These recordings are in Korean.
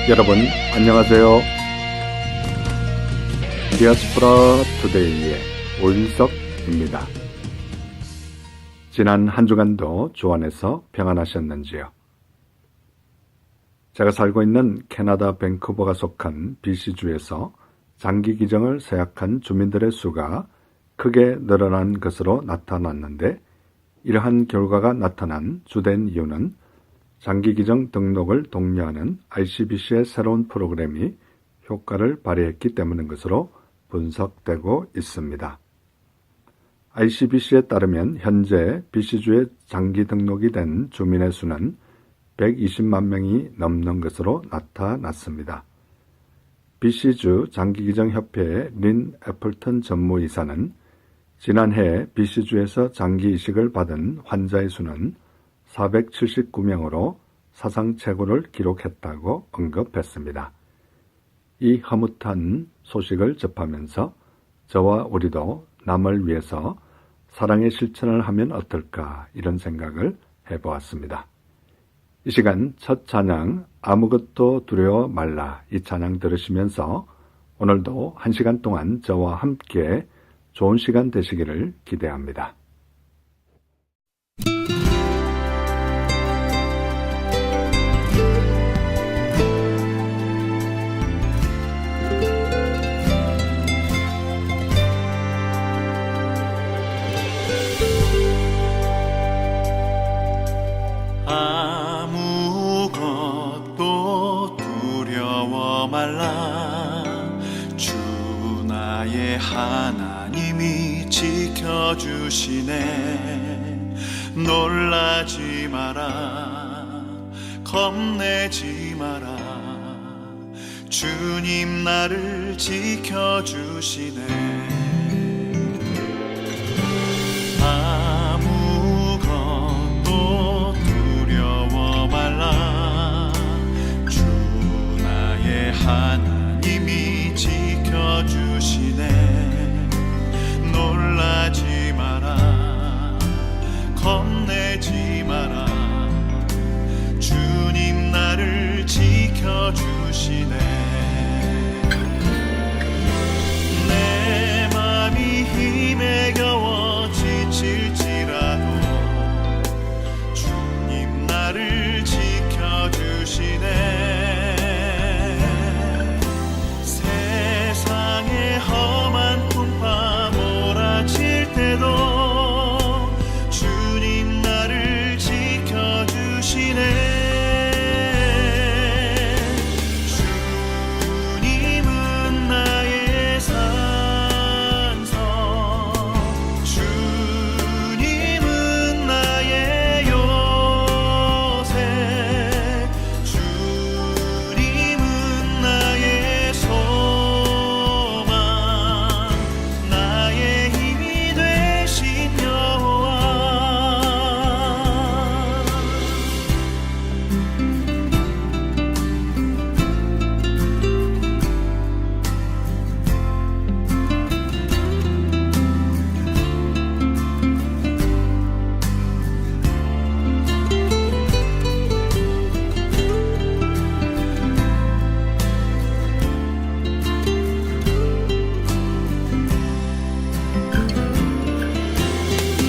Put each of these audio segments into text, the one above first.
여러분 안녕하세요. 디아스포라 투데이의 오윤석입니다. 지난 한 주간도 주 안에서 평안하셨는지요? 제가 살고 있는 캐나다 밴쿠버가 속한 BC주에서 장기 기정을 세약한 주민들의 수가 크게 늘어난 것으로 나타났는데, 이러한 결과가 나타난 주된 이유는 장기 기정 등록을 독려하는 ICBC의 새로운 프로그램이 효과를 발휘했기 때문인 것으로 분석되고 있습니다. ICBC에 따르면 현재 BC주에 장기 등록이 된 주민의 수는 120만 명이 넘는 것으로 나타났습니다. BC주 장기기정협회의 린 애플턴 전무이사는 지난해 BC주에서 장기 이식을 받은 환자의 수는 479명으로 사상 최고를 기록했다고 언급했습니다. 이 흐뭇한 소식을 접하면서 저와 우리도 남을 위해서 사랑의 실천을 하면 어떨까, 이런 생각을 해보았습니다. 이 시간 첫 찬양 아무것도 두려워 말라, 이 찬양 들으시면서 오늘도 한 시간 동안 저와 함께 좋은 시간 되시기를 기대합니다. 아무것도 두려워 말라. 주 나의 하나님이 지켜주시네. 놀라지 마라, 겁내지 마라. 주님 나를 지켜주시네. 아무것도 두려워 말라. 주 나의 하나님이 지켜주시네. 놀라지 마라, 겁내지 마라. 주님 나를 지켜주시네. 내 맘이 힘에 겨워 지칠지라도 주님 나를 지켜주시네. 세상의 험한 풍파 몰아칠 때도 주님 나를 지켜주시네. 주님은 나의 산성, 주님은 나의 요새, 주님은 나의 소망, 나의 힘이 되신 여호와.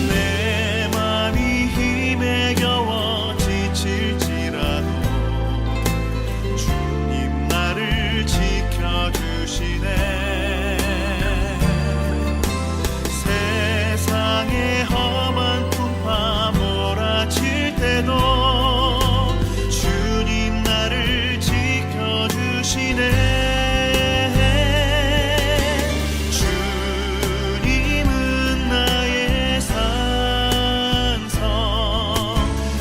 내 맘이 힘에 겨워 지칠지라도 주님 나를 지켜주시네. 세상의 험한 풍파 몰아칠 때도 주님 나를 지켜주시네. 주님은 나의 산성,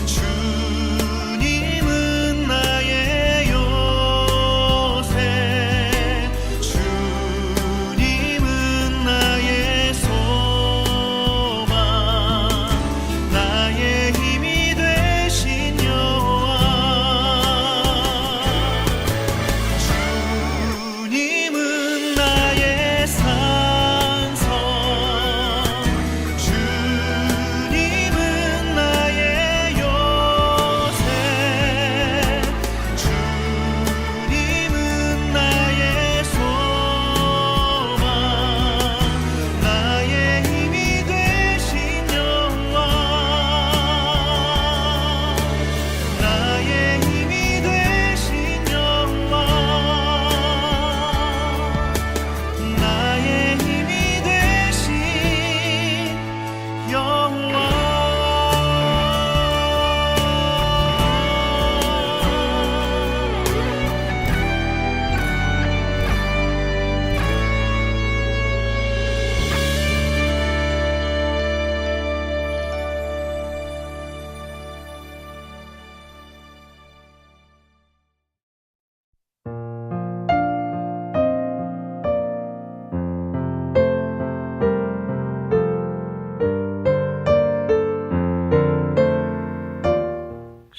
주님은 나의 요새, 주님은 나의 소망, 나의 힘이 되신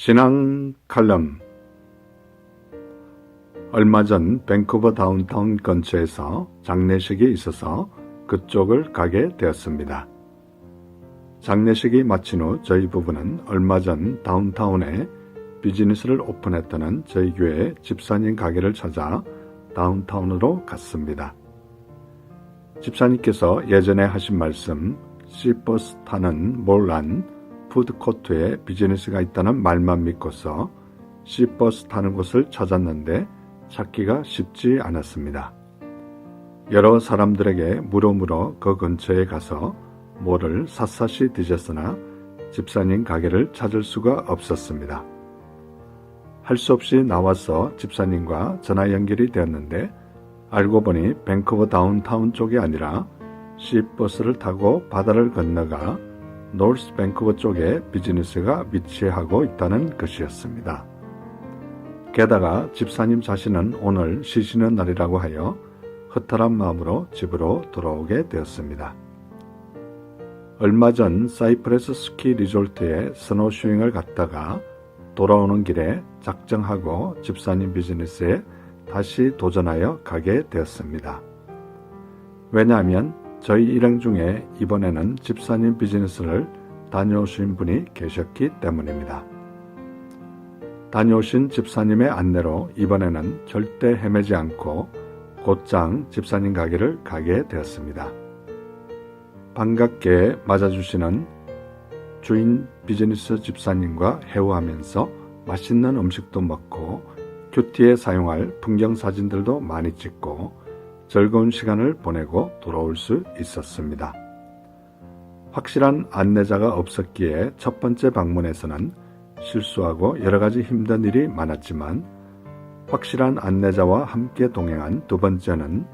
신앙 칼럼. 얼마 전 밴쿠버 다운타운 근처에서 장례식이 있어서 그쪽을 가게 되었습니다. 장례식이 마친 후 저희 부부는 얼마 전 다운타운에 비즈니스를 오픈했다는 저희 교회 집사님 가게를 찾아 다운타운으로 갔습니다. 집사님께서 예전에 하신 말씀, C버스 타는 몰 안 푸드코트에 비즈니스가 있다는 말만 믿고서 C버스 타는 곳을 찾았는데 찾기가 쉽지 않았습니다. 여러 사람들에게 물어 그 근처에 가서 뭐를 샅샅이 뒤졌으나 집사님 가게를 찾을 수가 없었습니다. 할 수 없이 나와서 집사님과 전화 연결이 되었는데 알고 보니 밴쿠버 다운타운 쪽이 아니라 C버스를 타고 바다를 건너가 노스 밴쿠버 쪽에 비즈니스가 위치하고 있다는 것이었습니다. 게다가 집사님 자신은 오늘 쉬시는 날이라고 하여 허탈한 마음으로 집으로 돌아오게 되었습니다. 얼마 전 사이프레스 스키 리조트에 스노우쇼잉을 갔다가 돌아오는 길에 작정하고 집사님 비즈니스에 다시 도전하여 가게 되었습니다. 왜냐하면 저희 일행 중에 이번에는 집사님 비즈니스를 다녀오신 분이 계셨기 때문입니다. 다녀오신 집사님의 안내로 이번에는 절대 헤매지 않고 곧장 집사님 가게를 가게 되었습니다. 반갑게 맞아주시는 주인 비즈니스 집사님과 회화하면서 맛있는 음식도 먹고 큐티에 사용할 풍경 사진들도 많이 찍고 즐거운 시간을 보내고 돌아올 수 있었습니다. 확실한 안내자가 없었기에 첫 번째 방문에서는 실수하고 여러 가지 힘든 일이 많았지만 확실한 안내자와 함께 동행한 두 번째는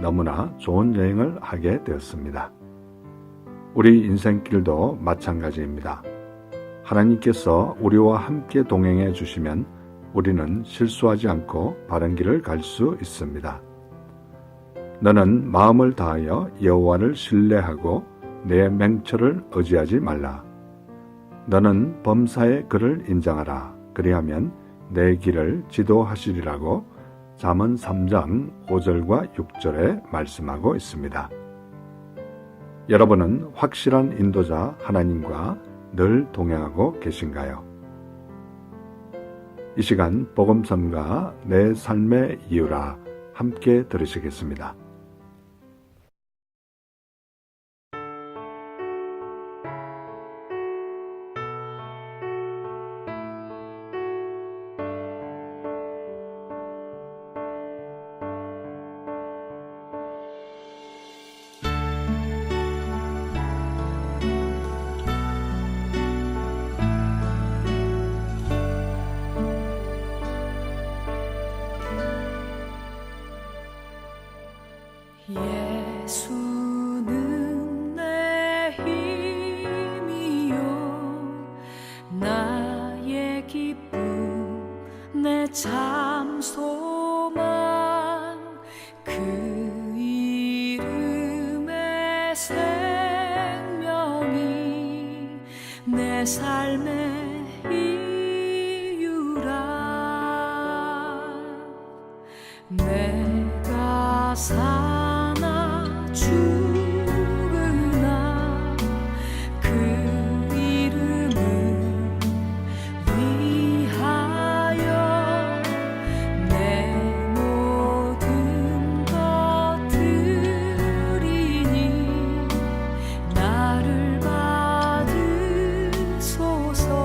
너무나 좋은 여행을 하게 되었습니다. 우리 인생길도 마찬가지입니다. 하나님께서 우리와 함께 동행해 주시면 우리는 실수하지 않고 바른 길을 갈 수 있습니다. 너는 마음을 다하여 여호와를 신뢰하고 내 맹처를 의지하지 말라. 너는 범사의 그를 인정하라. 그리하면 내 길을 지도하시리라고 잠언 3장 5절과 6절에 말씀하고 있습니다. 여러분은 확실한 인도자 하나님과 늘 동행하고 계신가요? 이 시간 복음성가 내 삶의 이유라 함께 들으시겠습니다. 예수는 내 힘이요 나의 기쁨 내 참 소망 그 이름의 생명이 내 삶의 이유라 내가 사나 죽으나 그 이름을 위하여 내 모든 것 드리니 나를 받으소서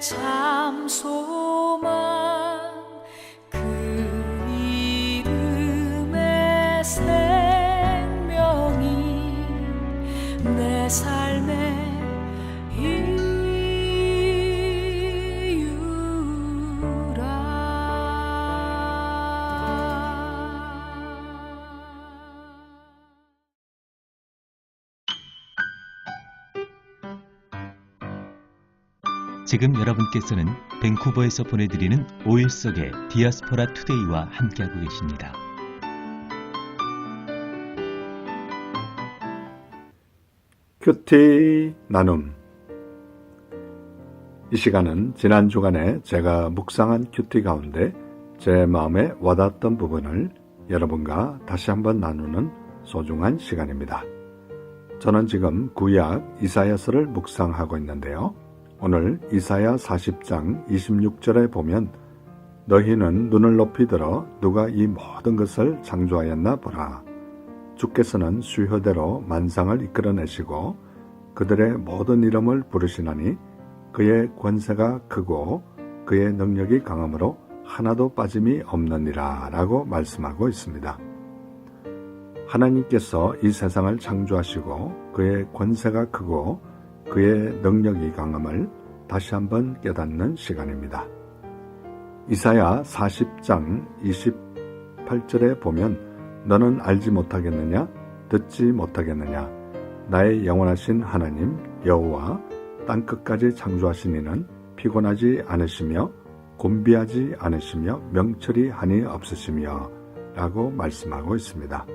참 소망 그 이름의 생명이 내 삶의 지금 여러분께서는 밴쿠버에서 보내드리는 5일 속의 디아스포라 투데이와 함께하고 계십니다. 큐티 나눔. 이 시간은 지난 주간에 제가 묵상한 큐티 가운데 제 마음에 와닿았던 부분을 여러분과 다시 한번 나누는 소중한 시간입니다. 저는 지금 구약 이사야서를 묵상하고 있는데요. 오늘 이사야 40장 26절에 보면 너희는 눈을 높이 들어 누가 이 모든 것을 창조하였나 보라. 주께서는 수효대로 만상을 이끌어내시고 그들의 모든 이름을 부르시나니 그의 권세가 크고 그의 능력이 강함으로 하나도 빠짐이 없느니라 라고 말씀하고 있습니다. 하나님께서 이 세상을 창조하시고 그의 권세가 크고 그의 능력이 강함을 다시 한번 깨닫는 시간입니다. 이사야 40장 28절에 보면 너는 알지 못하겠느냐? 듣지 못하겠느냐? 나의 영원하신 하나님 여호와 땅끝까지 창조하신 이는 피곤하지 않으시며 곤비하지 않으시며 명철이 한이 없으시며 라고 말씀하고 있습니다.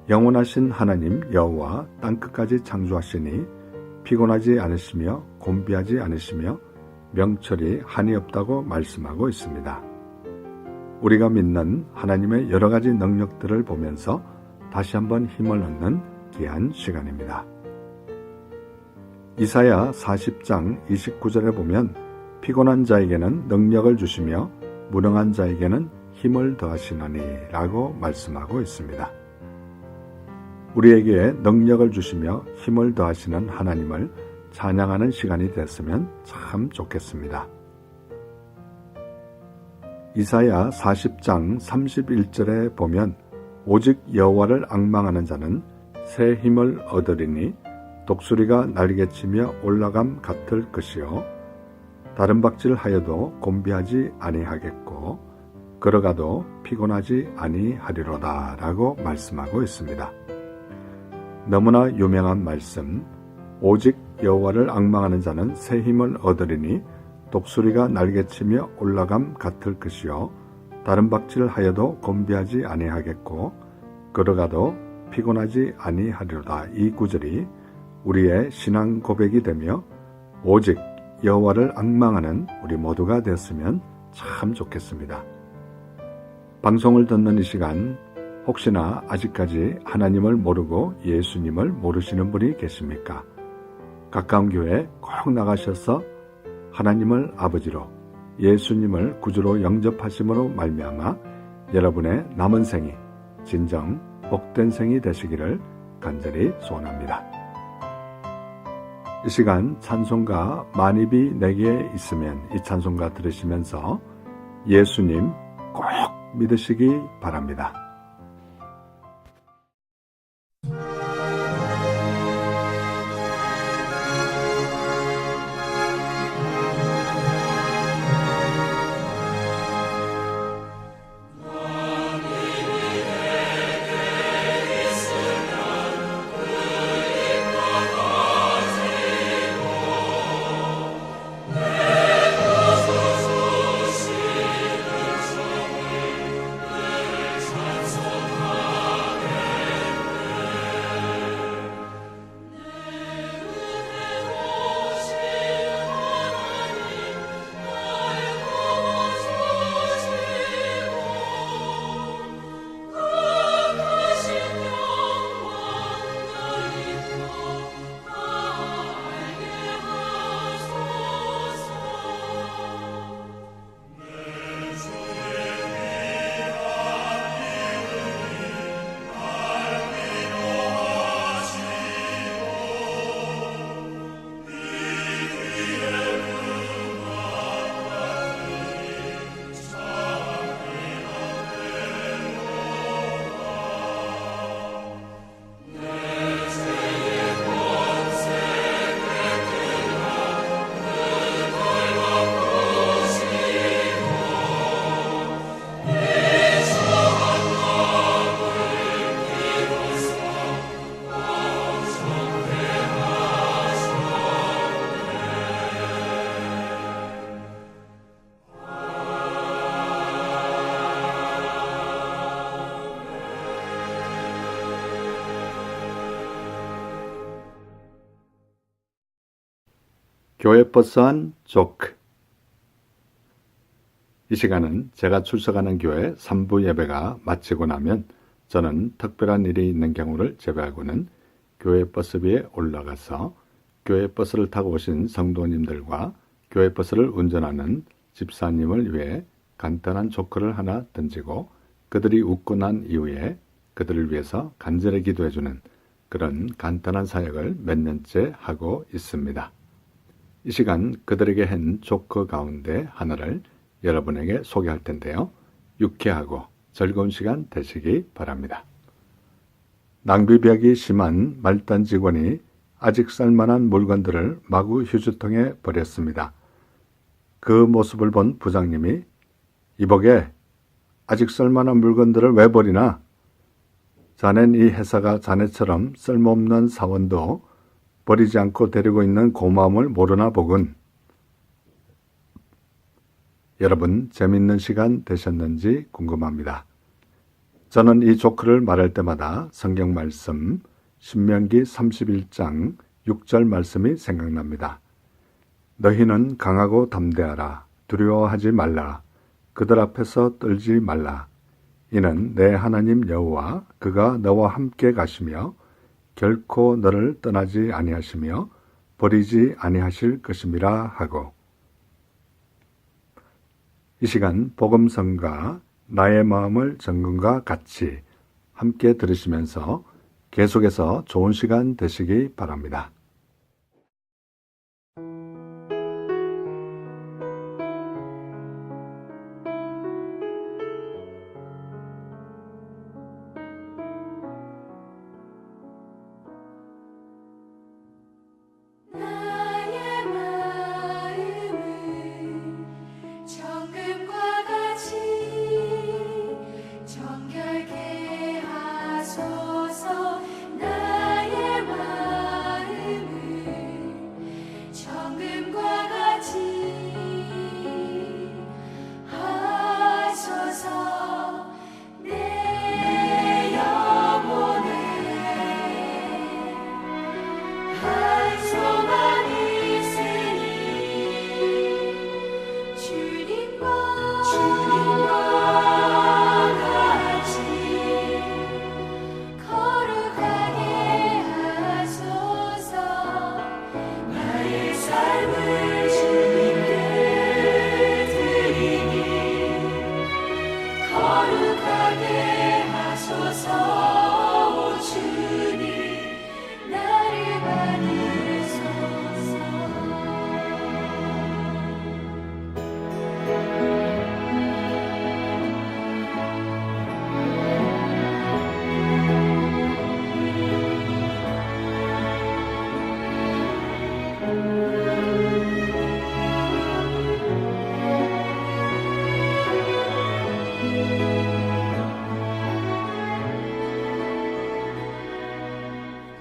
영원하신 하나님 여호와 땅끝까지 창조하시니 피곤하지 않으시며 곤비하지 않으시며 명철이 한이 없다고 말씀하고 있습니다. 우리가 믿는 하나님의 여러 가지 능력들을 보면서 다시 한번 힘을 얻는 귀한 시간입니다. 이사야 40장 29절에 보면 피곤한 자에게는 능력을 주시며 무능한 자에게는 힘을 더하시느니 라고 말씀하고 있습니다. 우리에게 능력을 주시며 힘을 더하시는 하나님을 찬양하는 시간이 됐으면 참 좋겠습니다. 이사야 40장 31절에 보면 오직 여호와를 앙망하는 자는 새 힘을 얻으리니 독수리가 날개치며 올라감 같을 것이요 다른 박질하여도 곤비하지 아니하겠고 걸어가도 피곤하지 아니하리로다 라고 말씀하고 있습니다. 너무나 유명한 말씀, 오직 여호와를 앙망하는 자는 새 힘을 얻으리니 독수리가 날개치며 올라감 같을 것이요 다른 박질하여도 곤비하지 아니하겠고 걸어가도 피곤하지 아니하리로다. 이 구절이 우리의 신앙 고백이 되며 오직 여호와를 앙망하는 우리 모두가 되었으면 참 좋겠습니다. 방송을 듣는 이 시간 혹시나 아직까지 하나님을 모르고 예수님을 모르시는 분이 계십니까? 가까운 교회에 꼭 나가셔서 하나님을 아버지로 예수님을 구주로 영접하심으로 말미암아 여러분의 남은 생이 진정 복된 생이 되시기를 간절히 소원합니다. 이 시간 찬송가 만입이 내게 있으면 이 찬송가 들으시면서 예수님 꼭 믿으시기 바랍니다. 교회 버스한 조크. 이 시간은 제가 출석하는 교회 3부 예배가 마치고 나면 저는 특별한 일이 있는 경우를 제외하고는 교회 버스비에 올라가서 교회 버스를 타고 오신 성도님들과 교회 버스를 운전하는 집사님을 위해 간단한 조크를 하나 던지고 그들이 웃고 난 이후에 그들을 위해서 간절히 기도해주는 그런 간단한 사역을 몇 년째 하고 있습니다. 이 시간 그들에게 한 조크 가운데 하나를 여러분에게 소개할 텐데요. 유쾌하고 즐거운 시간 되시기 바랍니다. 낭비벽이 심한 말단 직원이 아직 쓸만한 물건들을 마구 휴지통에 버렸습니다. 그 모습을 본 부장님이 이보게 아직 쓸만한 물건들을 왜 버리나? 자넨 이 회사가 자네처럼 쓸모없는 사원도 버리지 않고 데리고 있는 고마움을 모르나 보군. 여러분 재밌는 시간 되셨는지 궁금합니다. 저는 이 조크를 말할 때마다 성경 말씀 신명기 31장 6절 말씀이 생각납니다. 너희는 강하고 담대하라. 두려워하지 말라. 그들 앞에서 떨지 말라. 이는 내 하나님 여호와 그가 너와 함께 가시며 결코 너를 떠나지 아니하시며 버리지 아니하실 것임이라 하고. 이 시간 복음성가 나의 마음을 정금과 같이 함께 들으시면서 계속해서 좋은 시간 되시기 바랍니다. 나의 마음을 정금과 같이 정결케 하소서. 나의 마음을 정금과 같이 하소서. 내 영혼을 한 소망 있으니 주님과 같이 거룩하게 하소서. 나의 삶을 주님께 드리니 거룩하게 하소서. 오 주님 나를 받으소서.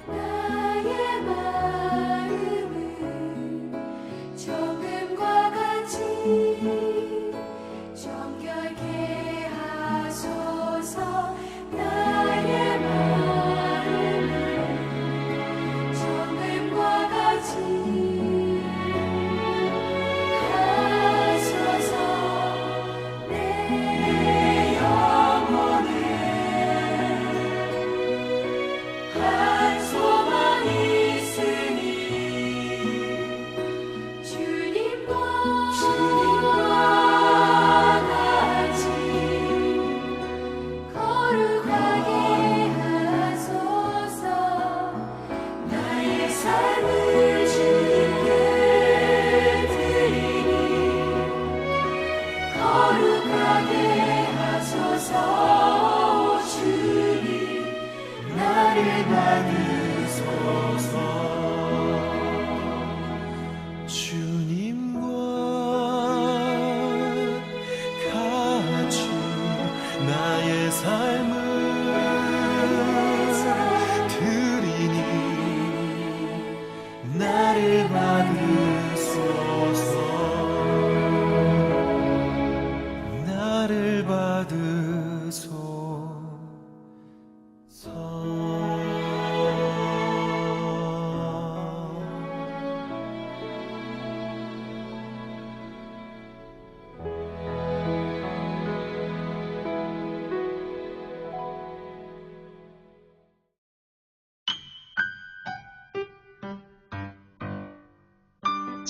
나의 마음을 정금과 같이 정결케 하소서. 나의 마음을 정금과 같이 하소서. 내 영혼을 한 소망 있으니 주님과 같이 거룩하게 하소서. 나의 삶을 주님께 드리니 거룩하게 하소서. 오 주님 나를 받으소서. 주님과 같이 나의 삶을 드리니 나를 받으소서. 나를 받으소서.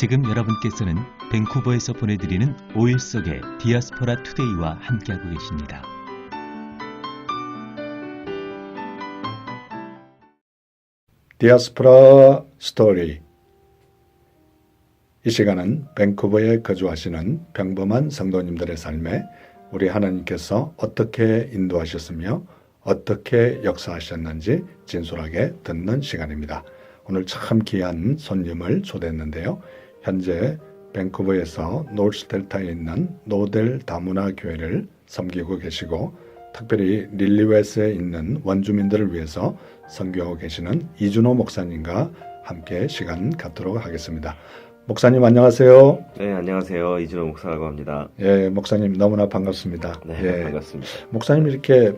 지금 여러분께서는 밴쿠버에서 보내드리는 5일 속의 디아스포라 투데이와 함께하고 계십니다. 디아스포라 스토리. 이 시간은 밴쿠버에 거주하시는 평범한 성도님들의 삶에 우리 하나님께서 어떻게 인도하셨으며 어떻게 역사하셨는지 진솔하게 듣는 시간입니다. 오늘 참 귀한 손님을 초대했는데요. 현재 밴쿠버에서 노스델타에 있는 노델 다문화 교회를 섬기고 계시고 특별히 릴리웨스에 있는 원주민들을 위해서 선교하고 계시는 이준호 목사님과 함께 시간 갖도록 하겠습니다. 목사님 안녕하세요. 네, 안녕하세요. 이준호 목사라고 합니다. 예, 목사님 너무나 반갑습니다. 네, 예, 반갑습니다. 목사님 이렇게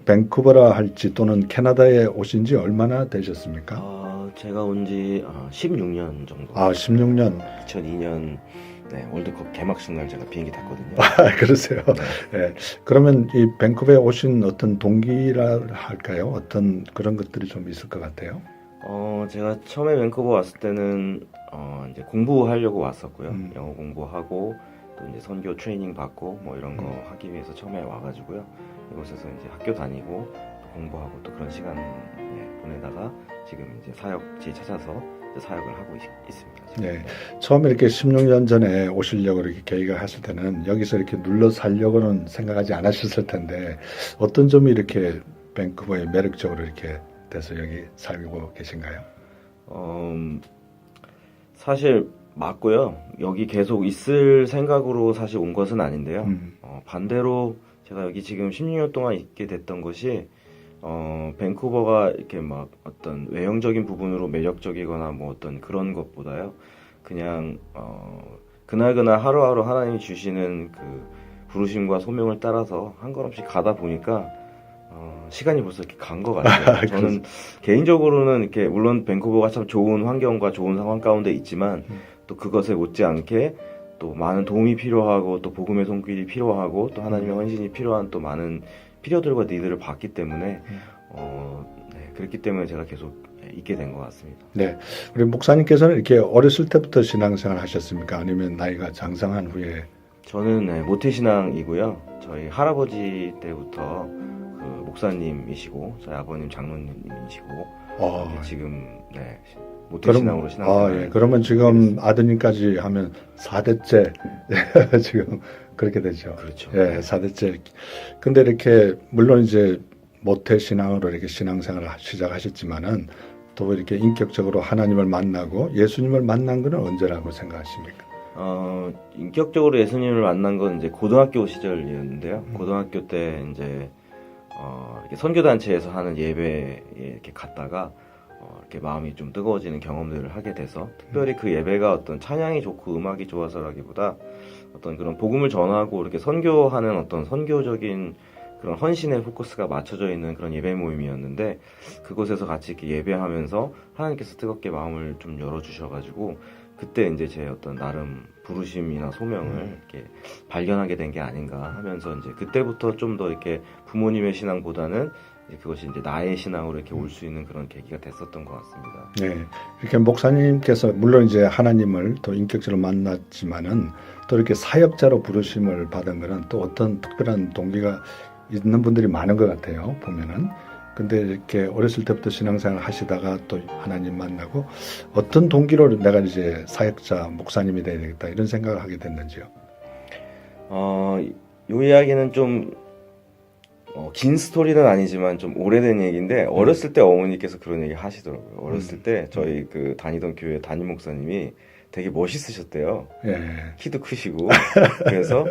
밴쿠버라 할지 또는 캐나다에 오신 지 얼마나 되셨습니까? 제가 온 지 16년 정도. 16년. 2002년 월드컵 개막식 날 제가 비행기 탔거든요. 그러세요. 예. 그러면 이 밴쿠버에 오신 어떤 동기라 할까요? 어떤 그런 것들이 좀 있을 것 같아요. 제가 처음에 밴쿠버 왔을 때는 이제 공부하려고 왔었고요. 영어 공부하고 또 이제 선교 트레이닝 받고 뭐 이런 거 하기 위해서 처음에 와가지고요. 이곳에서 이제 학교 다니고 또 공부하고 또 그런 시간 보내다가 지금 이제 사역지 찾아서 이제 사역을 하고 있습니다. 지금. 네. 처음에 이렇게 16년 전에 오시려고 이렇게 계획을 하실 때는 여기서 이렇게 눌러 살려고는 생각하지 않으셨을 텐데 어떤 점이 이렇게 밴쿠버에 매력적으로 이렇게 돼서 여기 살고 계신가요? 사실 맞고요. 여기 계속 있을 생각으로 사실 온 것은 아닌데요. 반대로 제가 여기 지금 16년 동안 있게 됐던 것이 밴쿠버가 이렇게 막 어떤 외형적인 부분으로 매력적이거나 뭐 어떤 그런 것보다요. 그냥 그날그날 하루하루 하나님이 주시는 그 부르심과 소명을 따라서 한 걸음씩 가다 보니까 시간이 벌써 이렇게 간 것 같아요. 저는 개인적으로는 이렇게 물론 밴쿠버가 참 좋은 환경과 좋은 상황 가운데 있지만 또 그것에 못지않게 또 많은 도움이 필요하고 또 복음의 손길이 필요하고 또 하나님의 헌신이 필요한 또 많은 필요들과 니들을 봤기 때문에 그렇기 때문에 제가 계속 있게 된 것 같습니다. 네, 우리 목사님께서는 이렇게 어렸을 때부터 신앙생활 하셨습니까? 아니면 나이가 장성한 후에? 저는 모태신앙이고요. 저희 할아버지 때부터 그 목사님이시고 저희 아버님 장로님이시고 지금 모태신앙으로 신앙생활. 그러면 지금 아드님까지 하면 4대째 지금 그렇게 되죠. 그렇죠. 예, 4대째. 근데 이렇게 물론 이제 모태신앙으로 이렇게 신앙생활을 시작하셨지만은 또 이렇게 인격적으로 하나님을 만나고 예수님을 만난 건 언제라고 생각하십니까? 인격적으로 예수님을 만난 건 이제 고등학교 시절이었는데요. 고등학교 때 이제 이렇게 선교단체에서 하는 예배에 이렇게 갔다가 이렇게 마음이 좀 뜨거워지는 경험들을 하게 돼서 특별히 그 예배가 어떤 찬양이 좋고 음악이 좋아서라기보다 어떤 그런 복음을 전하고 이렇게 선교하는 어떤 선교적인 그런 헌신의 포커스가 맞춰져 있는 그런 예배 모임이었는데 그곳에서 같이 이렇게 예배하면서 하나님께서 뜨겁게 마음을 좀 열어주셔가지고 그때 이제 제 어떤 나름 부르심이나 소명을 이렇게 발견하게 된 게 아닌가 하면서 이제 그때부터 좀 더 이렇게 부모님의 신앙보다는 이제 그것이 이제 나의 신앙으로 이렇게 올 수 있는 그런 계기가 됐었던 것 같습니다. 네, 이렇게 목사님께서 물론 이제 하나님을 또 인격적으로 만났지만은 또 이렇게 사역자로 부르심을 받은 거는 또 어떤 특별한 동기가 있는 분들이 많은 것 같아요. 보면은. 근데 이렇게 어렸을 때부터 신앙생활 하시다가 또 하나님 만나고 어떤 동기로 내가 이제 사역자, 목사님이 돼야 되겠다 이런 생각을 하게 됐는지요? 이 이야기는 좀 긴 스토리는 아니지만 좀 오래된 얘기인데 어렸을 때 어머니께서 그런 얘기 하시더라고요. 어렸을 때 저희 그 다니던 교회 담임 목사님이 되게 멋있으셨대요. 예. 키도 크시고 그래서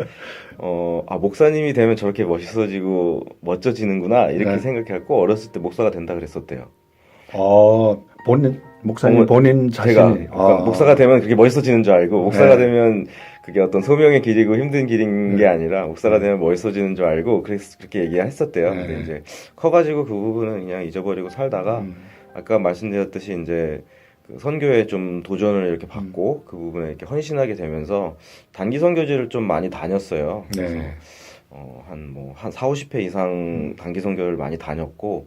목사님이 되면 저렇게 멋있어지고 멋져지는구나 이렇게 생각했고 어렸을 때 목사가 된다 그랬었대요. 목사님 본인 자신이 그러니까 목사가 되면 그게 멋있어지는 줄 알고 목사가 되면 그게 어떤 소명의 길이고 힘든 길인 게 아니라 목사가 되면 멋있어지는 줄 알고 그렇게 얘기했었대요. 근데 이제 커가지고 그 부분은 그냥 잊어버리고 살다가 아까 말씀드렸듯이 이제 그 선교에 좀 도전을 이렇게 받고 그 부분에 이렇게 헌신하게 되면서 단기 선교지를 좀 많이 다녔어요. 그래서 한 4, 50회 이상 단기 선교를 많이 다녔고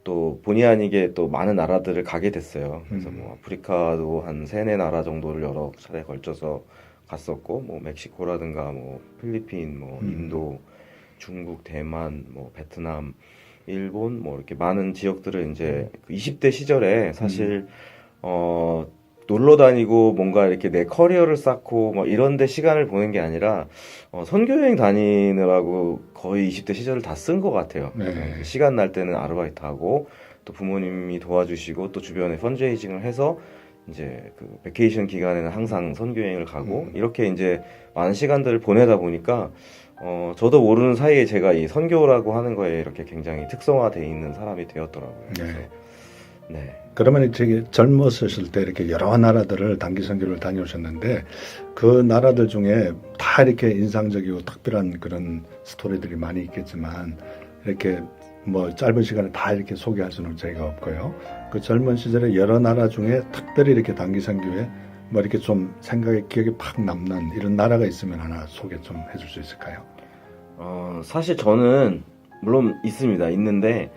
또 본의 아니게 또 많은 나라들을 가게 됐어요. 그래서 뭐 아프리카도 한 3-4나라 정도를 여러 차례 걸쳐서 갔었고, 뭐 멕시코라든가 뭐 필리핀, 뭐 인도, 중국, 대만, 뭐 베트남, 일본, 뭐 이렇게 많은 지역들을 이제 그 20대 시절에 사실 놀러 다니고 뭔가 이렇게 내 커리어를 쌓고 뭐 이런 데 시간을 보낸 게 아니라 선교여행 다니느라고 거의 20대 시절을 다 쓴 것 같아요. 네. 시간 날 때는 아르바이트 하고 또 부모님이 도와주시고 또 주변에 펀드레이징을 해서 이제 그 베케이션 기간에는 항상 선교여행을 가고 이렇게 이제 많은 시간들을 보내다 보니까 저도 모르는 사이에 제가 이 선교라고 하는 거에 이렇게 굉장히 특성화되어 있는 사람이 되었더라고요. 그래서 네. 그러면 저기 젊었을 때 이렇게 여러 나라들을 단기 선교를 다녀오셨는데 그 나라들 중에 다 이렇게 인상적이고 특별한 그런 스토리들이 많이 있겠지만 이렇게 뭐 짧은 시간에 다 이렇게 소개할 수는 저희가 없고요. 그 젊은 시절에 여러 나라 중에 특별히 이렇게 단기 선교에 뭐 이렇게 좀 생각에 기억에 팍 남는 이런 나라가 있으면 하나 소개 좀 해줄 수 있을까요? 사실 저는 물론 있는데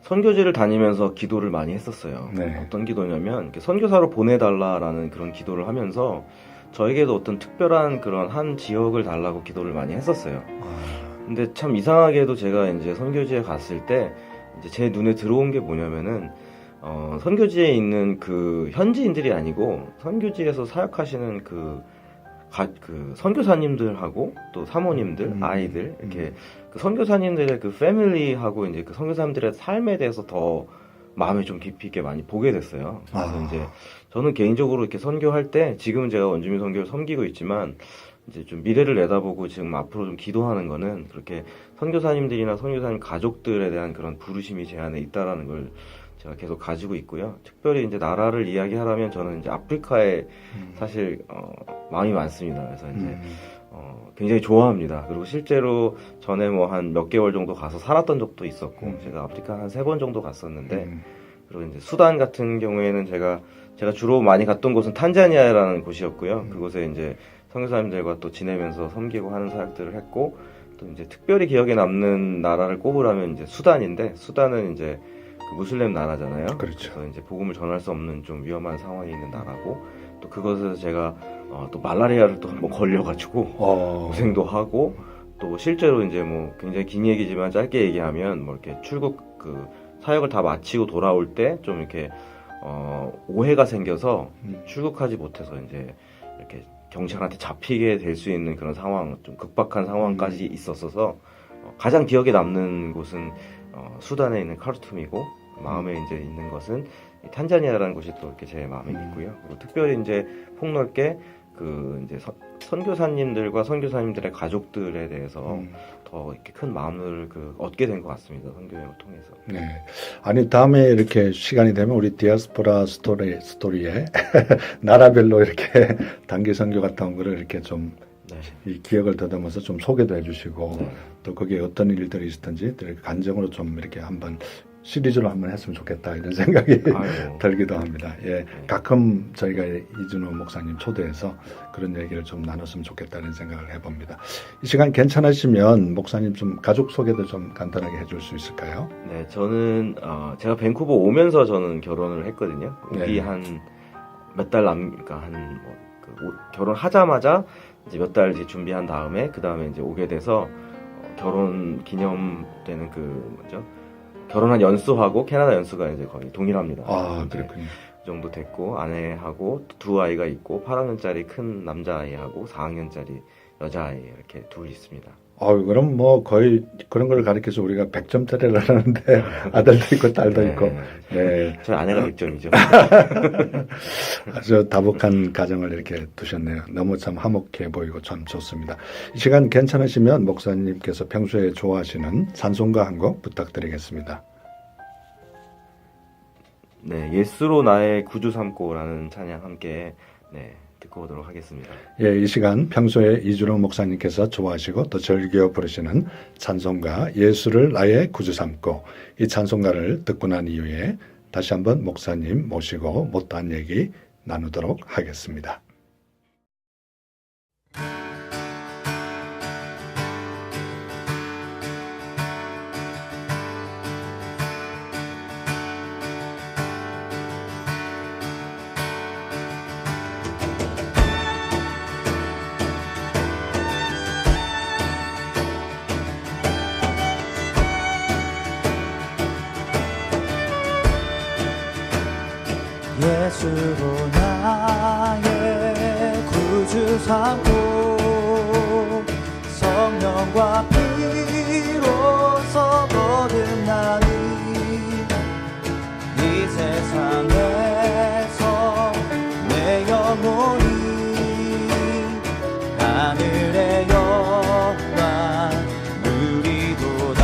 선교지를 다니면서 기도를 많이 했었어요. 네. 어떤 기도냐면 이렇게 선교사로 보내달라라는 그런 기도를 하면서 저에게도 어떤 특별한 그런 한 지역을 달라고 기도를 많이 했었어요. 근데 참 이상하게도 제가 이제 선교지에 갔을 때 이제 제 눈에 들어온 게 뭐냐면은 선교지에 있는 그 현지인들이 아니고 선교지에서 사역하시는 그 선교사님들하고 또 사모님들, 아이들 이렇게 그 선교사님들의 그 패밀리하고 이제 그 선교사님들의 삶에 대해서 더 마음에 좀 깊이 있게 많이 보게 됐어요. 그래서 이제 저는 개인적으로 이렇게 선교할 때 지금은 제가 원주민 선교를 섬기고 있지만 이제 좀 미래를 내다보고 지금 앞으로 좀 기도하는 거는 그렇게 선교사님들이나 선교사님 가족들에 대한 그런 부르심이 제 안에 있다라는 걸 제가 계속 가지고 있고요. 특별히 이제 나라를 이야기하라면 저는 이제 아프리카에 사실 마음이 많습니다. 그래서 이제 굉장히 좋아합니다. 그리고 실제로 전에 뭐 한 몇 개월 정도 가서 살았던 적도 있었고 제가 아프리카 한 3번 정도 갔었는데 그리고 이제 수단 같은 경우에는 제가 주로 많이 갔던 곳은 탄자니아라는 곳이었고요. 그곳에 이제 선교사님들과 또 지내면서 섬기고 하는 사역들을 했고 또 이제 특별히 기억에 남는 나라를 꼽으라면 이제 수단인데 수단은 이제 그 무슬림 나라잖아요. 그렇죠. 그래서 이제 복음을 전할 수 없는 좀 위험한 상황에 있는 나라고 또 그것에서 제가 또 말라리아를 또 한번 걸려가지고 고생도 하고 또 실제로 이제 뭐 굉장히 긴 얘기지만 짧게 얘기하면 뭐 이렇게 출국 그 사역을 다 마치고 돌아올 때 좀 이렇게 오해가 생겨서 출국하지 못해서 이제 이렇게 경찰한테 잡히게 될 수 있는 그런 상황, 좀 급박한 상황까지 있었어서 가장 기억에 남는 곳은 수단에 있는 카르툼이고 마음에 이제 있는 것은 탄자니아라는 곳이 또 이렇게 제 마음에 있고요. 그리고 특별히 이제 폭넓게 그 이제 선교사님들과 선교사님들의 가족들에 대해서 더 이렇게 큰 마음을 얻게 된 것 같습니다. 선교여행을 통해서. 네. 아니 다음에 이렇게 시간이 되면 우리 디아스포라 스토리에 나라별로 이렇게 단기 선교 같은 거를 이렇게 좀 이 기억을 더듬어서 좀 소개도 해주시고 또 거기에 어떤 일들이 있었던지 이렇게 간정으로 좀 이렇게 한번 시리즈로 한번 했으면 좋겠다 이런 생각이 들기도 합니다. 예, 가끔 저희가 이준호 목사님 초대해서 그런 얘기를 좀 나눴으면 좋겠다는 생각을 해봅니다. 이 시간 괜찮으시면 목사님 좀 가족 소개도 좀 간단하게 해줄 수 있을까요? 네, 저는 제가 밴쿠버 오면서 저는 결혼을 했거든요. 오기 한 몇 달 그러니까 결혼하자마자 이제 몇 달 준비한 다음에 그 다음에 이제 오게 돼서 결혼 기념 때는 결혼한 연수하고 캐나다 연수가 이제 거의 동일합니다. 그렇군요. 그 정도 됐고 아내하고 두 아이가 있고 8학년짜리 큰 남자아이하고 4학년짜리 여자아이 이렇게 둘 있습니다. 그럼 뭐 거의 그런 걸 가르쳐서 우리가 100점짜리를 하는데 아들도 있고 딸도 있고. 네. 저희 아내가 100점이죠. 아주 다복한 가정을 이렇게 두셨네요. 너무 참 화목해 보이고 참 좋습니다. 이 시간 괜찮으시면 목사님께서 평소에 좋아하시는 찬송가 한 곡 부탁드리겠습니다. 네, 예수로 나의 구주 삼고라는 찬양 함께 듣고 오도록 하겠습니다. 예, 이 시간 평소에 이준호 목사님께서 좋아하시고 또 즐겨 부르시는 찬송가 예수를 나의 구주 삼고 이 찬송가를 듣고 난 이후에 다시 한번 목사님 모시고 못다한 얘기 나누도록 하겠습니다. 예수로 나의 구주 삼고 성령과 피로서 거듭나니 이 세상에서 내 영혼이 하늘의 영광 누리도다.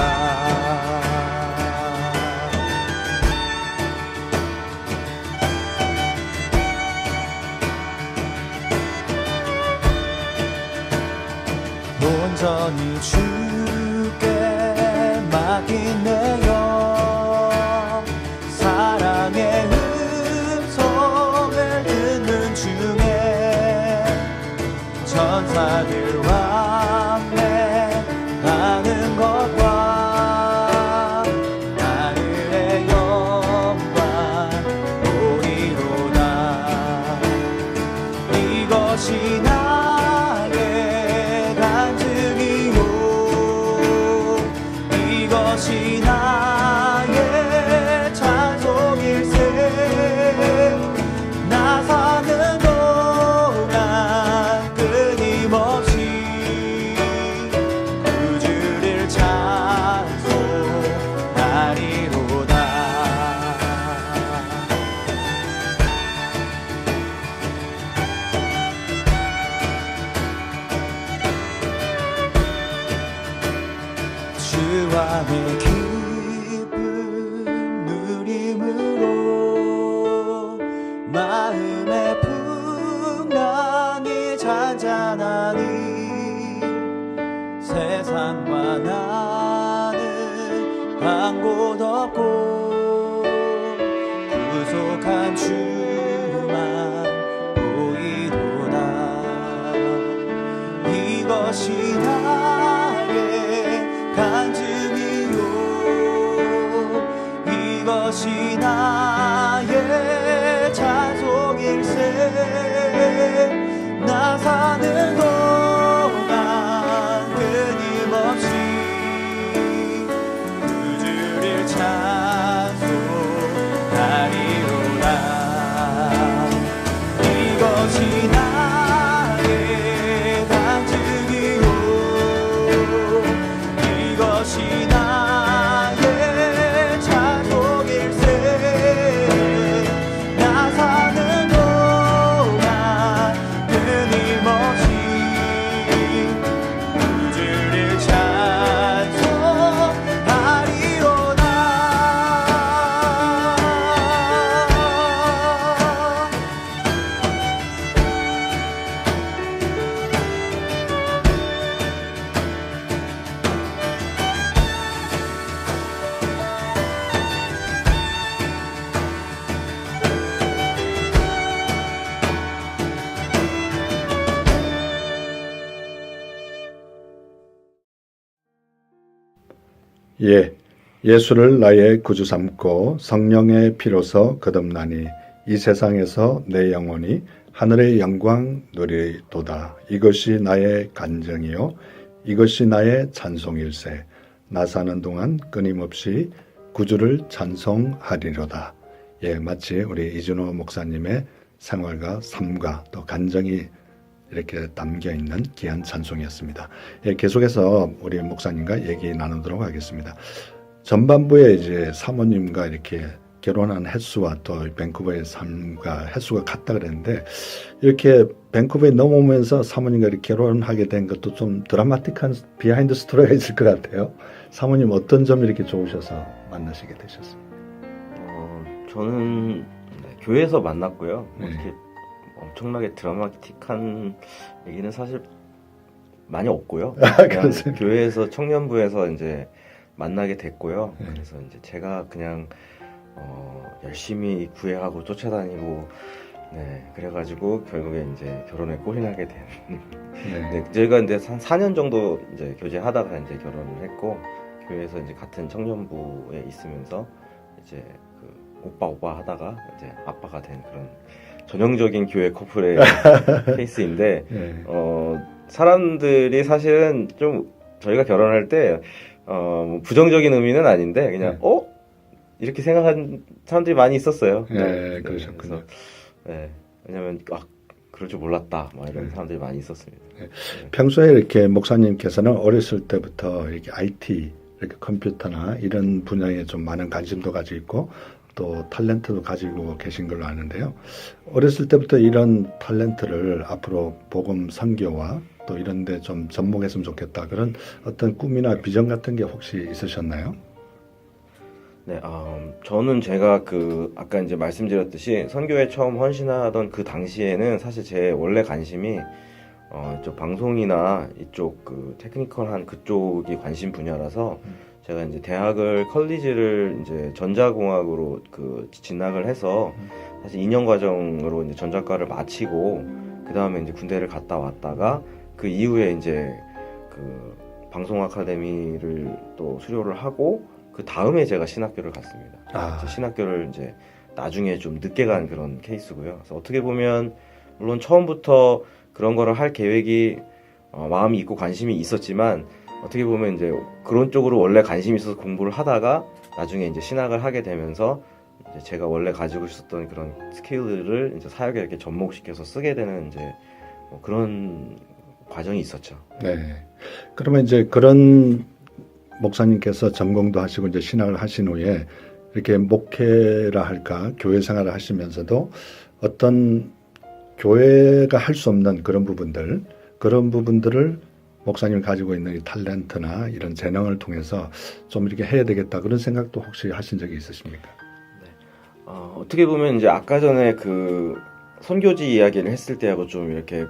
온전히 주께 맡긴 내 영 사랑의 음성을 듣는 중에 천사들과 함께하는 것과 하늘의 영광 보리로다. 이것이 나의 간증이요 이것이 나의 찬송일세. 나 사는 동안 끊임없이 구주를 찬송하리로다. 주 안에 기쁨 누림으로 마음의 풍랑이 잔잔하니 세상과 나는 한 곳 없고 구속한 주만 보이도다. 이것이 나의 간증이요 이것이 나의 찬송일세. 나 사는 동안 끊임없이 구주를 찬송하리로다. 이것이 나의 간증이요 이것이 나의 찬송일세. 나 사는 동안 끊임없이 구주를 찬송하리로다. 예, 예수를 나의 구주 삼고 성령의 피로서 거듭나니 이 세상에서 내 영혼이 하늘의 영광 누리도다. 이것이 나의 간증이요 이것이 나의 찬송일세. 나 사는 동안 끊임없이 구주를 찬송하리로다. 예, 마치 우리 이준호 목사님의 생활과 삶과 또 간증이 이렇게 담겨있는 귀한 찬송이었습니다. 예, 계속해서 우리 목사님과 얘기 나누도록 하겠습니다. 전반부에 이제 사모님과 이렇게 결혼한 횟수와 또 밴쿠버의 삶과 횟수가 같다 그랬는데 이렇게 밴쿠버에 넘어오면서 사모님과 이렇게 결혼하게 된 것도 좀 드라마틱한 비하인드 스토리가 있을 것 같아요. 사모님 어떤 점이 이렇게 좋으셔서 만나시게 되셨습니까? 저는 교회에서 만났고요. 네. 이렇게 엄청나게 드라마틱한 얘기는 사실 많이 없고요. 그냥 그렇습니까? 교회에서 청년부에서 이제 만나게 됐고요. 네. 그래서 이제 제가 그냥 열심히 구애하고 쫓아다니고 그래가지고 결국에 이제 결혼에 꼴이나게 된. 네. 저희가 이제 한 4년 정도 이제 교제하다가 이제 결혼을 했고 교회에서 이제 같은 청년부에 있으면서 이제 그 오빠 하다가 이제 아빠가 된 그런 전형적인 교회 커플의 케이스인데 네. 사람들이 사실은 좀 저희가 결혼할 때 뭐 부정적인 의미는 아닌데 그냥 이렇게 생각한 사람들이 많이 있었어요. 네, 그러셨군요. 네, 왜냐면 그럴 줄 몰랐다, 막 이런 사람들이 많이 있었습니다. 평소에 이렇게 목사님께서는 어렸을 때부터 이렇게 IT, 이렇게 컴퓨터나 이런 분야에 좀 많은 관심도 가지고 있고 또 탤런트도 가지고 계신 걸로 아는데요. 어렸을 때부터 이런 탤런트를 앞으로 복음 선교와 또 이런 데 좀 접목했으면 좋겠다. 그런 어떤 꿈이나 비전 같은 게 혹시 있으셨나요? 네, 저는 제가 아까 이제 말씀드렸듯이 선교에 처음 헌신하던 그 당시에는 사실 제 원래 관심이 이쪽 방송이나 이쪽 테크니컬한 그쪽이 관심 분야라서 제가 이제 컬리지를 이제 전자공학으로 진학을 해서 사실 2년 과정으로 이제 전자과를 마치고 그 다음에 이제 군대를 갔다 왔다가 그 이후에 이제 방송 아카데미를 또 수료를 하고 그 다음에 제가 신학교를 갔습니다. 그래서 신학교를 이제 나중에 좀 늦게 간 그런 케이스고요. 그래서 어떻게 보면 물론 처음부터 그런 거를 할 계획이 마음이 있고 관심이 있었지만 어떻게 보면 이제 그런 쪽으로 원래 관심이 있어서 공부를 하다가 나중에 이제 신학을 하게 되면서 이제 제가 원래 가지고 있었던 그런 스킬들을 이제 사역에 이렇게 접목시켜서 쓰게 되는 이제 그런 과정이 있었죠. 네. 그러면 이제 그런 목사님께서 전공도 하시고 이제 신학을 하신 후에 이렇게 목회라 할까 교회 생활을 하시면서도 어떤 교회가 할 수 없는 그런 부분들을 목사님이 가지고 있는 이 탤런트나 이런 재능을 통해서 좀 이렇게 해야 되겠다 그런 생각도 혹시 하신 적이 있으십니까? 어떻게 보면 이제 아까 전에 선교지 이야기를 했을 때하고 좀 이렇게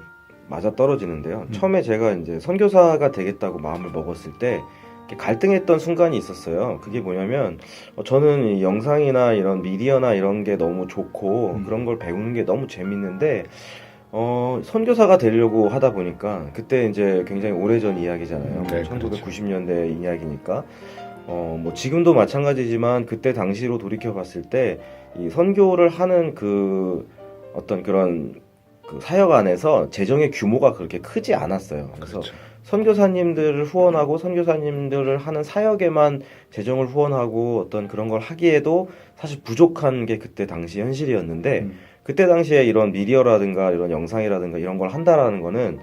맞아 떨어지는데요. 처음에 제가 이제 선교사가 되겠다고 마음을 먹었을 때 갈등했던 순간이 있었어요. 그게 뭐냐면 저는 이 영상이나 이런 미디어나 이런 게 너무 좋고 그런 걸 배우는 게 너무 재밌는데 선교사가 되려고 하다 보니까 그때 이제 굉장히 오래전 이야기잖아요. 네, 1990년대 이야기니까 뭐 지금도 마찬가지지만 그때 당시로 돌이켜 봤을 때 이 선교를 하는 어떤 그런 사역 안에서 재정의 규모가 그렇게 크지 않았어요. 그래서 그렇죠. 선교사님들을 후원하고 선교사님들을 하는 사역에만 재정을 후원하고 어떤 그런 걸 하기에도 사실 부족한 게 그때 당시 현실이었는데 그때 당시에 이런 미디어라든가 이런 영상이라든가 이런 걸 한다라는 거는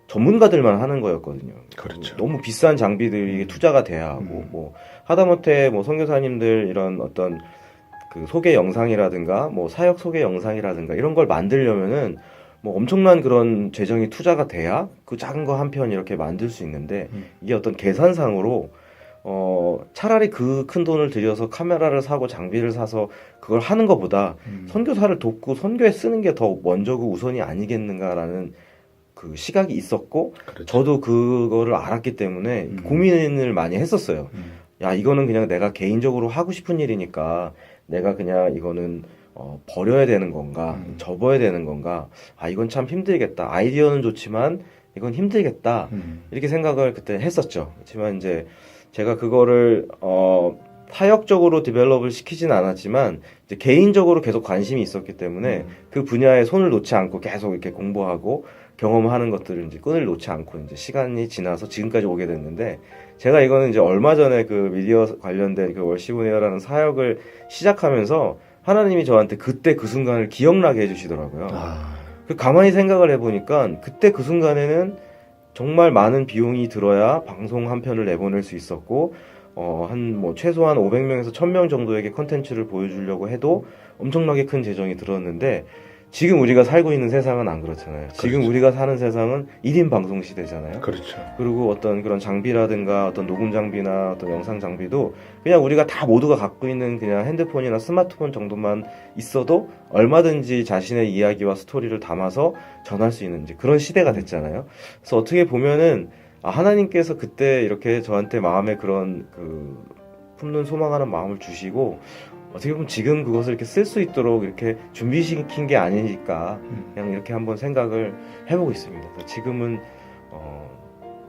전문가들만 하는 거였거든요. 그렇죠. 너무 비싼 장비들이 투자가 돼야 하고 뭐 하다못해 뭐 선교사님들 이런 어떤 소개 영상이라든가 뭐 사역 소개 영상이라든가 이런 걸 만들려면은 뭐 엄청난 그런 재정이 투자가 돼야 그 작은 거 한 편 이렇게 만들 수 있는데 이게 어떤 계산상으로 차라리 그 큰 돈을 들여서 카메라를 사고 장비를 사서 그걸 하는 것보다 선교사를 돕고 선교에 쓰는 게 더 먼저고 우선이 아니겠는가라는 그 시각이 있었고 그렇죠. 저도 그거를 알았기 때문에 고민을 많이 했었어요. 야, 이거는 그냥 내가 개인적으로 하고 싶은 일이니까 내가 그냥 이거는 버려야 되는 건가, 접어야 되는 건가, 이건 참 힘들겠다. 아이디어는 좋지만 이건 힘들겠다. 이렇게 생각을 그때 했었죠. 하지만 이제 제가 그거를 사역적으로 디벨롭을 시키진 않았지만 이제 개인적으로 계속 관심이 있었기 때문에 그 분야에 손을 놓지 않고 계속 이렇게 공부하고 경험하는 것들을 이제 끈을 놓지 않고 이제 시간이 지나서 지금까지 오게 됐는데 제가 이거는 이제 얼마 전에 그 미디어 관련된 월시브네어라는 사역을 시작하면서 하나님이 저한테 그때 그 순간을 기억나게 해주시더라고요. 가만히 생각을 해보니까 그때 그 순간에는 정말 많은 비용이 들어야 방송 한 편을 내보낼 수 있었고 최소한 500명에서 1000명 정도에게 컨텐츠를 보여주려고 해도 엄청나게 큰 재정이 들었는데 지금 우리가 살고 있는 세상은 안 그렇잖아요. 지금 그렇죠. 우리가 사는 세상은 1인 방송 시대잖아요. 그렇죠. 그리고 어떤 그런 장비라든가 어떤 녹음 장비나 어떤 영상 장비도 그냥 우리가 다 모두가 갖고 있는 그냥 핸드폰이나 스마트폰 정도만 있어도 얼마든지 자신의 이야기와 스토리를 담아서 전할 수 있는 이제 그런 시대가 됐잖아요. 그래서 어떻게 보면은 하나님께서 그때 이렇게 저한테 마음에 그런 품는 소망하는 마음을 주시고 어떻게 보면 지금 그것을 이렇게 쓸 수 있도록 이렇게 준비시킨 게 아니니까 그냥 이렇게 한번 생각을 해보고 있습니다. 지금은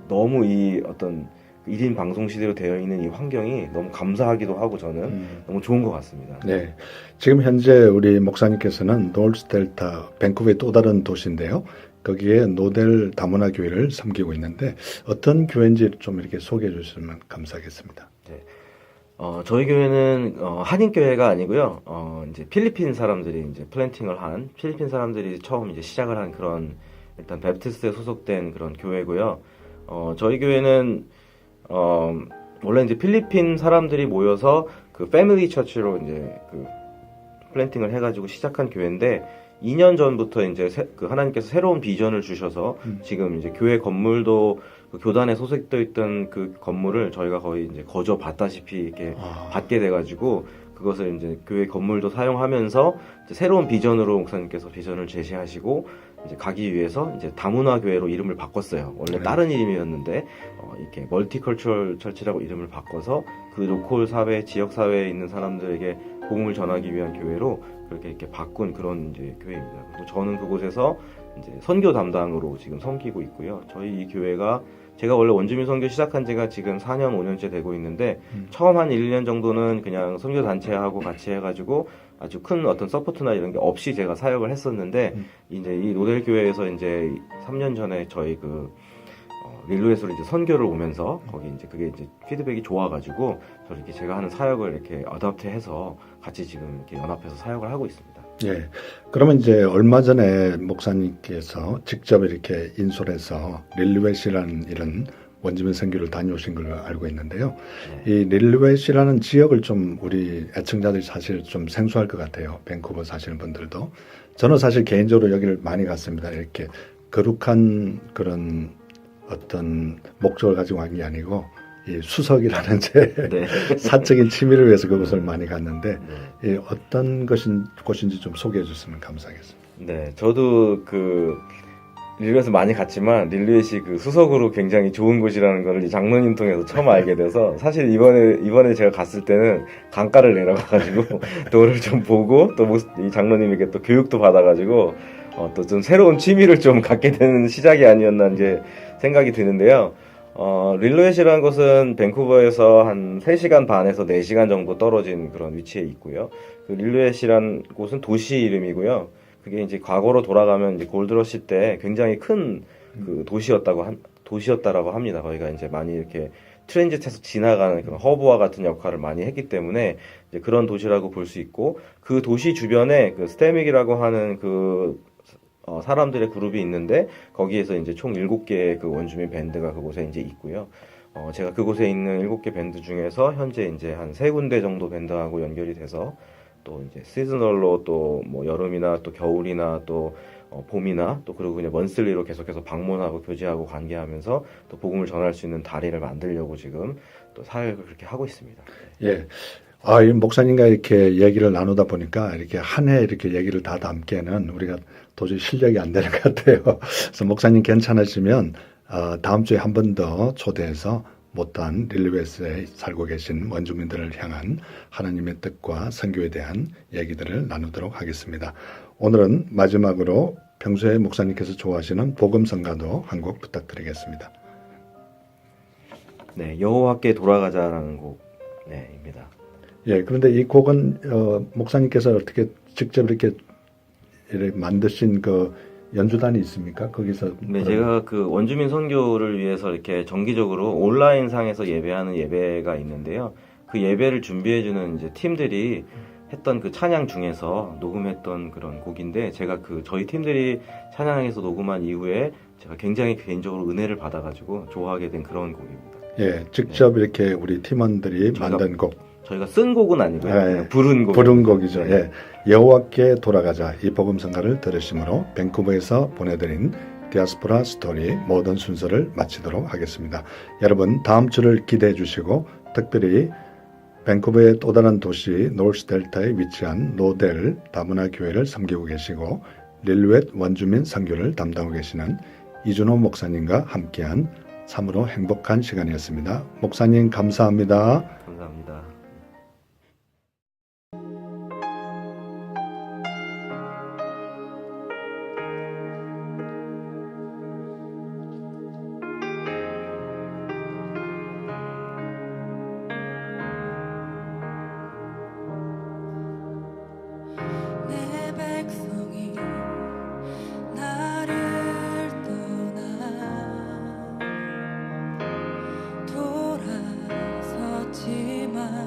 너무 이 어떤 1인 방송 시대로 되어 있는 이 환경이 너무 감사하기도 하고 저는 너무 좋은 것 같습니다. 네, 지금 현재 우리 목사님께서는 노스델타 밴쿠버의 또 다른 도시인데요. 거기에 노델 다문화 교회를 섬기고 있는데 어떤 교회인지 좀 이렇게 소개해 주시면 감사하겠습니다. 네. 저희 교회는 한인 교회가 아니고요. 이제 필리핀 사람들이 이제 플랜팅을 한 필리핀 사람들이 처음 이제 시작을 한 그런 일단 베프티스트에 소속된 그런 교회고요. 저희 교회는 원래 이제 필리핀 사람들이 모여서 그 패밀리 처치로 이제 그 플랜팅을 해가지고 시작한 교회인데 2년 전부터 이제 그 하나님께서 새로운 비전을 주셔서 지금 이제 교회 건물도 그 교단에 소속되어 있던 그 건물을 저희가 거의 이제 거저 받다시피 이렇게 받게 돼가지고 그것을 이제 교회 건물도 사용하면서 이제 새로운 비전으로 목사님께서 비전을 제시하시고 이제 가기 위해서 이제 다문화 교회로 이름을 바꿨어요. 원래 네. 다른 이름이었는데 이렇게 멀티컬처럴 철치라고 이름을 바꿔서 그 로컬 사회, 지역 사회에 있는 사람들에게 복음을 전하기 위한 교회로 그렇게 이렇게 바꾼 그런 이제 교회입니다. 그리고 저는 그곳에서 이제 선교 담당으로 지금 섬기고 있고요. 저희 이 교회가 제가 원래 원주민 선교 시작한 지가 지금 4년, 5년째 되고 있는데 처음 한 1년 정도는 그냥 선교 단체하고 같이 해가지고 아주 큰 어떤 서포트나 이런 게 없이 제가 사역을 했었는데 이제 이 로델 교회에서 이제 3년 전에 저희 그 릴루에스로 이제 선교를 오면서 거기 이제 그게 이제 피드백이 좋아가지고 저렇게 제가 하는 사역을 이렇게 어답트해서 같이 지금 이렇게 연합해서 사역을 하고 있습니다. 예. 그러면 이제 얼마 전에 목사님께서 직접 이렇게 인솔해서 릴루엣이라는 이런 원주민 선교를 다녀오신 걸로 알고 있는데요. 네. 이 릴루엣이라는 지역을 좀 우리 애청자들이 사실 좀 생소할 것 같아요. 밴쿠버 사시는 분들도. 저는 사실 개인적으로 여기를 많이 갔습니다. 이렇게 거룩한 그런 어떤 목적을 가지고 간 게 아니고 이 수석이라는 제 네. 사적인 취미를 위해서 그곳을 많이 갔는데 네. 이 어떤 곳인지 좀 소개해 주시면 감사하겠습니다. 네, 저도 그 릴루에스 많이 갔지만 릴루엣이 그 수석으로 굉장히 좋은 곳이라는 걸 이 장로님 통해서 처음 알게 돼서 사실 이번에 제가 갔을 때는 강가를 내려가가지고 도를 좀 보고 또 이 장로님에게 또 교육도 받아가지고 또 좀 새로운 취미를 좀 갖게 되는 시작이 아니었나 이제 생각이 드는데요. 릴루엣이라는 곳은 밴쿠버에서 한 3시간 반에서 4시간 정도 떨어진 그런 위치에 있고요. 그 릴루엣이라는 곳은 도시 이름이고요. 그게 이제 과거로 돌아가면 이제 골드러시 때 굉장히 큰 그 도시였다라고 합니다. 거기가 이제 많이 이렇게 트랜짓해서 지나가는 그런 허브와 같은 역할을 많이 했기 때문에 이제 그런 도시라고 볼 수 있고 그 도시 주변에 그 스테믹이라고 하는 그 사람들의 그룹이 있는데 거기에서 이제 총 7개의 그 원주민 밴드가 그곳에 이제 있고요. 제가 그곳에 있는 7개 밴드 중에서 현재 이제 한 3군데 정도 밴드하고 연결이 돼서 또 이제 시즈널로 또 뭐 여름이나 또 겨울이나 또 봄이나 또 그리고 그냥 먼슬리로 계속해서 방문하고 교제하고 관계하면서 또 복음을 전할 수 있는 다리를 만들려고 지금 또 사역을 그렇게 하고 있습니다. 예. 이 목사님과 이렇게 얘기를 나누다 보니까 이렇게 한 해 이렇게 얘기를 다 담기에는 우리가 도저히 실력이 안 되는 것 같아요. 그래서 목사님 괜찮으시면 다음 주에 한 번 더 초대해서 못다한 릴루에스에 살고 계신 원주민들을 향한 하나님의 뜻과 선교에 대한 얘기들을 나누도록 하겠습니다. 오늘은 마지막으로 평소에 목사님께서 좋아하시는 복음성가도 한 곡 부탁드리겠습니다. 네, 여호와께 돌아가자라는 곡입니다. 예, 그런데 이 곡은 목사님께서 어떻게 직접 이렇게 만드신 그 연주단이 있습니까? 거기서 네, 제가 그 원주민 선교를 위해서 이렇게 정기적으로 온라인 상에서 예배하는 예배가 있는데요. 그 예배를 준비해주는 이제 팀들이 했던 그 찬양 중에서 녹음했던 그런 곡인데 제가 그 저희 팀들이 찬양에서 녹음한 이후에 제가 굉장히 개인적으로 은혜를 받아가지고 좋아하게 된 그런 곡입니다. 예, 직접 이렇게 우리 팀원들이 만든 곡. 저희가 쓴 곡은 아니고요. 예, 그냥 부른 곡. 부른 곡이죠. 네. 예. 여호와께 돌아가자 이 복음성가를 들으심으로 밴쿠버에서 보내드린 디아스포라 스토리 모든 순서를 마치도록 하겠습니다. 여러분 다음 주를 기대해 주시고 특별히 밴쿠버의 또 다른 도시 노스델타에 위치한 노델 다문화 교회를 섬기고 계시고 릴루엣 원주민 선교를 담당하고 계시는 이준호 목사님과 함께한 참으로 행복한 시간이었습니다. 목사님 감사합니다. 감사합니다. 내 백성이 나를 떠나 돌아섰지만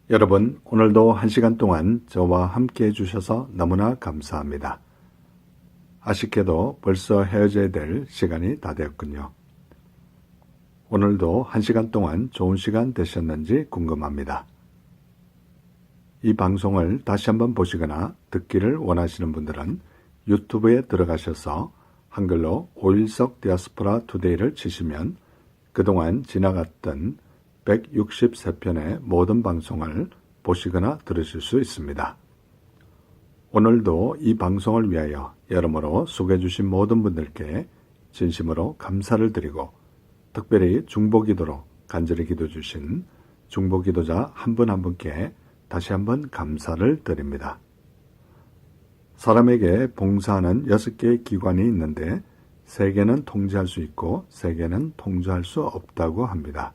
여러분, 오늘도 1시간 동안 저와 함께 해주셔서 너무나 감사합니다. 아쉽게도 벌써 헤어져야 될 시간이 다 되었군요. 오늘도 1시간 동안 좋은 시간 되셨는지 궁금합니다. 이 방송을 다시 한번 보시거나 듣기를 원하시는 분들은 유튜브에 들어가셔서 한글로 오일석 디아스포라 투데이를 치시면 그동안 지나갔던 163편의 모든 방송을 보시거나 들으실 수 있습니다. 오늘도 이 방송을 위하여 여러모로 수고해 주신 모든 분들께 진심으로 감사를 드리고 특별히 중보기도로 간절히 기도해 주신 중보기도자 한 분 한 분께 다시 한번 감사를 드립니다. 사람에게 봉사하는 6개의 기관이 있는데 3개는 통제할 수 있고 3개는 통제할 수 없다고 합니다.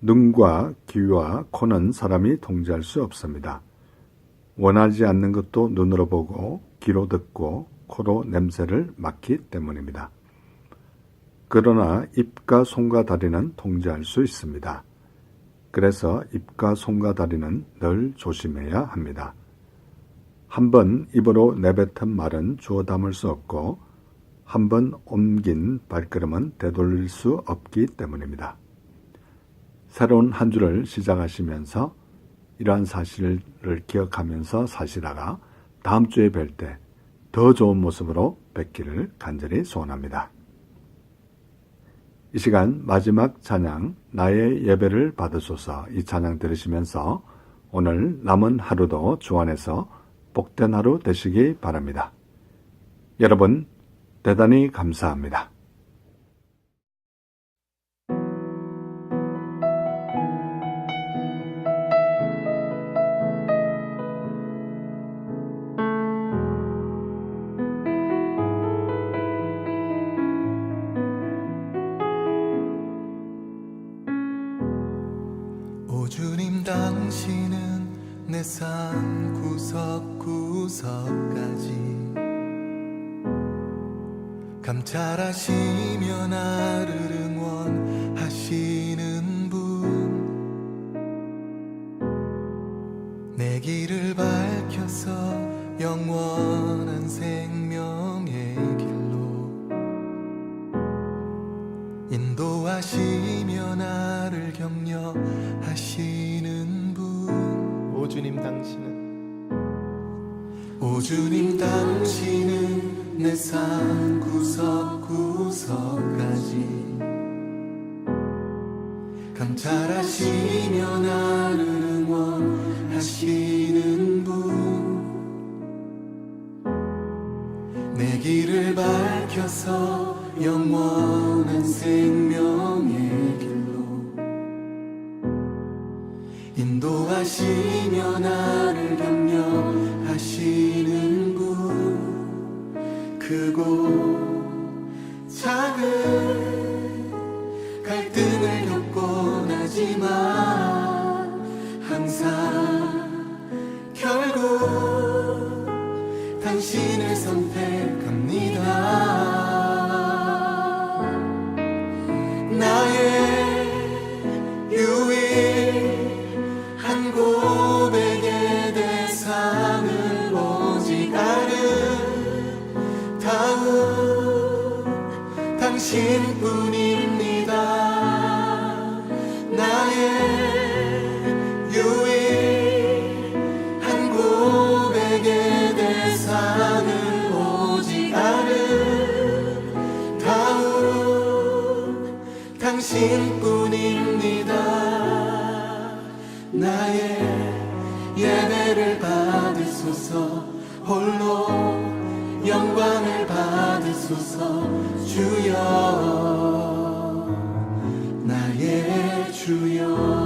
눈과 귀와 코는 사람이 통제할 수 없습니다. 원하지 않는 것도 눈으로 보고 귀로 듣고 코로 냄새를 맡기 때문입니다. 그러나 입과 손과 다리는 통제할 수 있습니다. 그래서 입과 손과 다리는 늘 조심해야 합니다. 한번 입으로 내뱉은 말은 주워 담을 수 없고 한번 옮긴 발걸음은 되돌릴 수 없기 때문입니다. 새로운 한 주를 시작하시면서 이러한 사실을 기억하면서 사시다가 다음 주에 뵐 때 더 좋은 모습으로 뵙기를 간절히 소원합니다. 이 시간 마지막 찬양 나의 예배를 받으소서 이 찬양 들으시면서 오늘 남은 하루도 주 안에서 복된 하루 되시기 바랍니다. 여러분 대단히 감사합니다. 오 주님 당신은 내 삶 구석구석까지 감찰하시며 나를 응원하시는 분 내 길을 밝혀서 영원한 생명의 길로 인도하시며 나를 격려하시는 분 오 주님 당신은 내 삶 구석구석까지 감찰하시며 나를 응원하시는 분 내 길을 밝혀서 영원한 생명의 길로 인도하시며 나를 격려하시는 분 크고 작은 갈등을 겪곤 하지만 항상 결국 당신을 선택합니다. 나의 유일한 고백의 대상은 오직 아름다운 당신뿐입니다. 나의 유일한 고백의 대상은 오직 아름다운 당신뿐입니다. 나의 예배를 받으소서 홀로 영광을 받으소서 주여 나의 주여